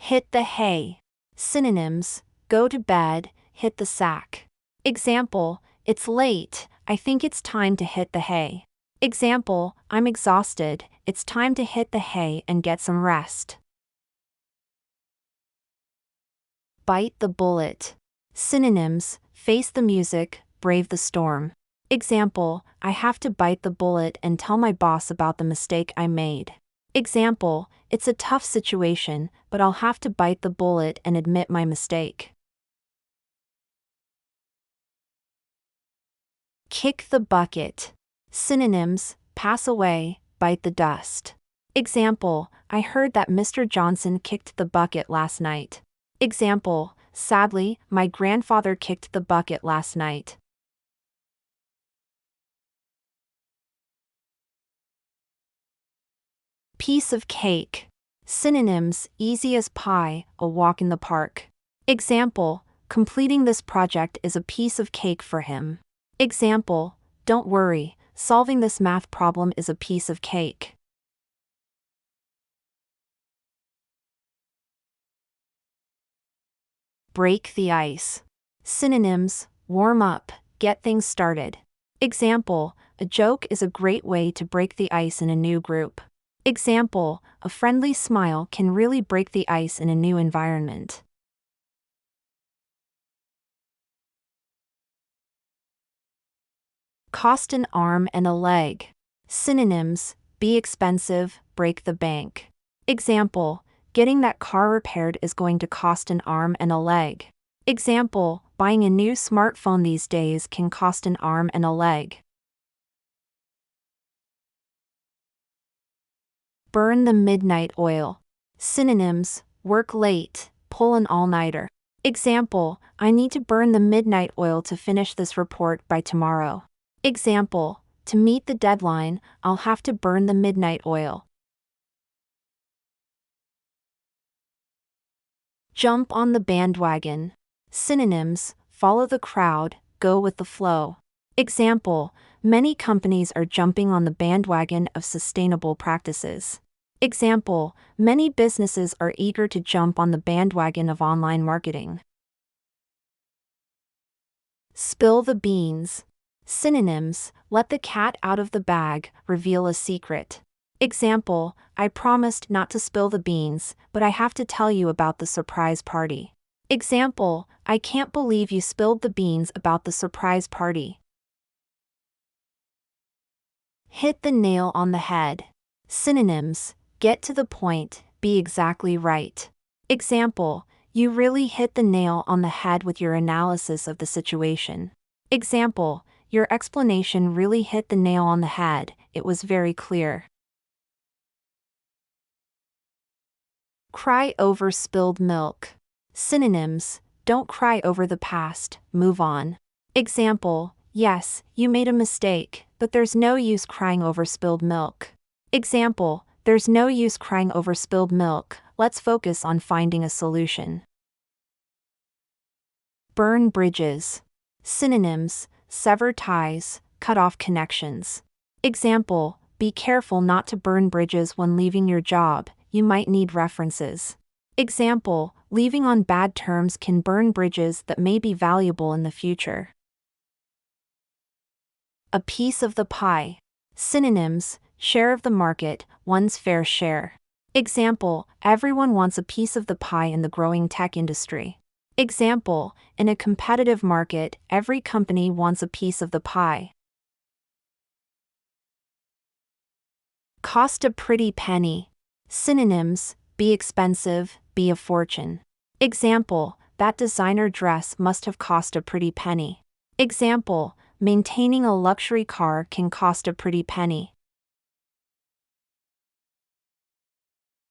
Hit the hay. Synonyms: go to bed, hit the sack. Example: it's late, I think it's time to hit the hay. Example: I'm exhausted, it's time to hit the hay and get some rest. Bite the bullet. Synonyms: face the music, brave the storm. Example: I have to bite the bullet and tell my boss about the mistake I made. Example: it's a tough situation, but I'll have to bite the bullet and admit my mistake. Kick the bucket. Synonyms: pass away, bite the dust. Example: I heard that Mr. Johnson kicked the bucket last night. Example: sadly, my grandfather kicked the bucket last night. Piece of cake. Synonyms: easy as pie, a walk in the park. Example: completing this project is a piece of cake for him. Example: don't worry, solving this math problem is a piece of cake. Break the ice. Synonyms: warm up, get things started. Example: a joke is a great way to break the ice in a new group. Example: a friendly smile can really break the ice in a new environment. Cost an arm and a leg. Synonyms: be expensive, break the bank. Example: getting that car repaired is going to cost an arm and a leg. Example: buying a new smartphone these days can cost an arm and a leg. Burn the midnight oil. Synonyms: work late, pull an all-nighter. Example: I need to burn the midnight oil to finish this report by tomorrow. Example: to meet the deadline, I'll have to burn the midnight oil. Jump on the bandwagon. Synonyms: follow the crowd, go with the flow. Example: many companies are jumping on the bandwagon of sustainable practices. Example: many businesses are eager to jump on the bandwagon of online marketing. Spill the beans. Synonyms: let the cat out of the bag, reveal a secret. Example: I promised not to spill the beans, but I have to tell you about the surprise party. Example: I can't believe you spilled the beans about the surprise party. Hit the nail on the head. Synonyms: get to the point, be exactly right. Example: you really hit the nail on the head with your analysis of the situation. Example: your explanation really hit the nail on the head, it was very clear. Cry over spilled milk. Synonyms: don't cry over the past, move on. Example: yes, you made a mistake, but there's no use crying over spilled milk. Example: there's no use crying over spilled milk, let's focus on finding a solution. Burn bridges. Synonyms: sever ties, cut off connections. Example: be careful not to burn bridges when leaving your job, you might need references. Example: leaving on bad terms can burn bridges that may be valuable in the future. A piece of the pie. Synonyms: share of the market, one's fair share. Example: everyone wants a piece of the pie in the growing tech industry. Example: in a competitive market, every company wants a piece of the pie. Cost a pretty penny. Synonyms: be expensive, be a fortune. Example: that designer dress must have cost a pretty penny. Example: maintaining a luxury car can cost a pretty penny.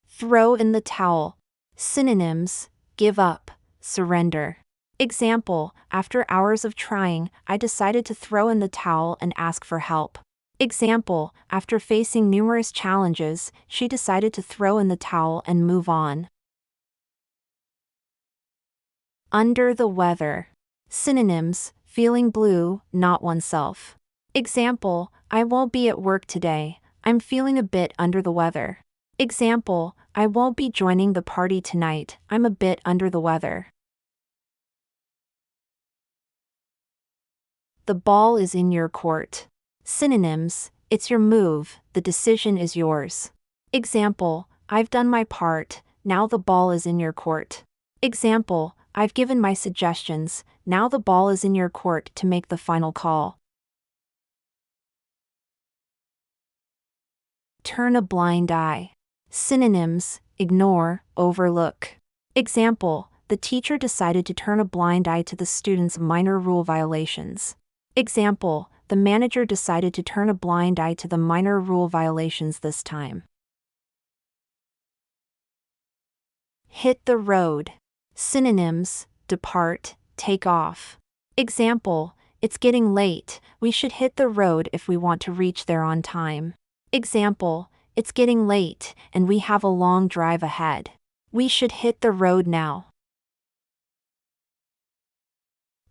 Throw in the towel. Synonyms: give up, surrender. Example: after hours of trying, I decided to throw in the towel and ask for help. Example: after facing numerous challenges, she decided to throw in the towel and move on. Under the weather. Synonyms: feeling blue, not oneself. Example: I won't be at work today, I'm feeling a bit under the weather. Example, I won't be joining the party tonight, I'm a bit under the weather. The ball is in your court. Synonyms, it's your move, the decision is yours. Example, I've done my part, now the ball is in your court. Example, I've given my suggestions, now the ball is in your court to make the final call. Turn a blind eye. Synonyms, ignore, overlook. Example, the teacher decided to turn a blind eye to the students' minor rule violations. Example, the manager decided to turn a blind eye to the minor rule violations this time. Hit the road. Synonyms, depart, take off. Example, it's getting late, we should hit the road if we want to reach there on time. Example, it's getting late, and we have a long drive ahead. We should hit the road now.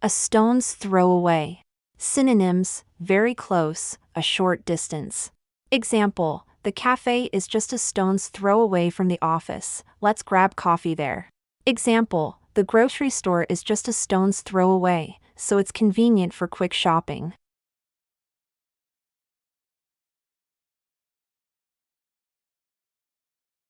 A stone's throw away. Synonyms, very close, a short distance. Example, the cafe is just a stone's throw away from the office, let's grab coffee there. Example, the grocery store is just a stone's throw away, so it's convenient for quick shopping.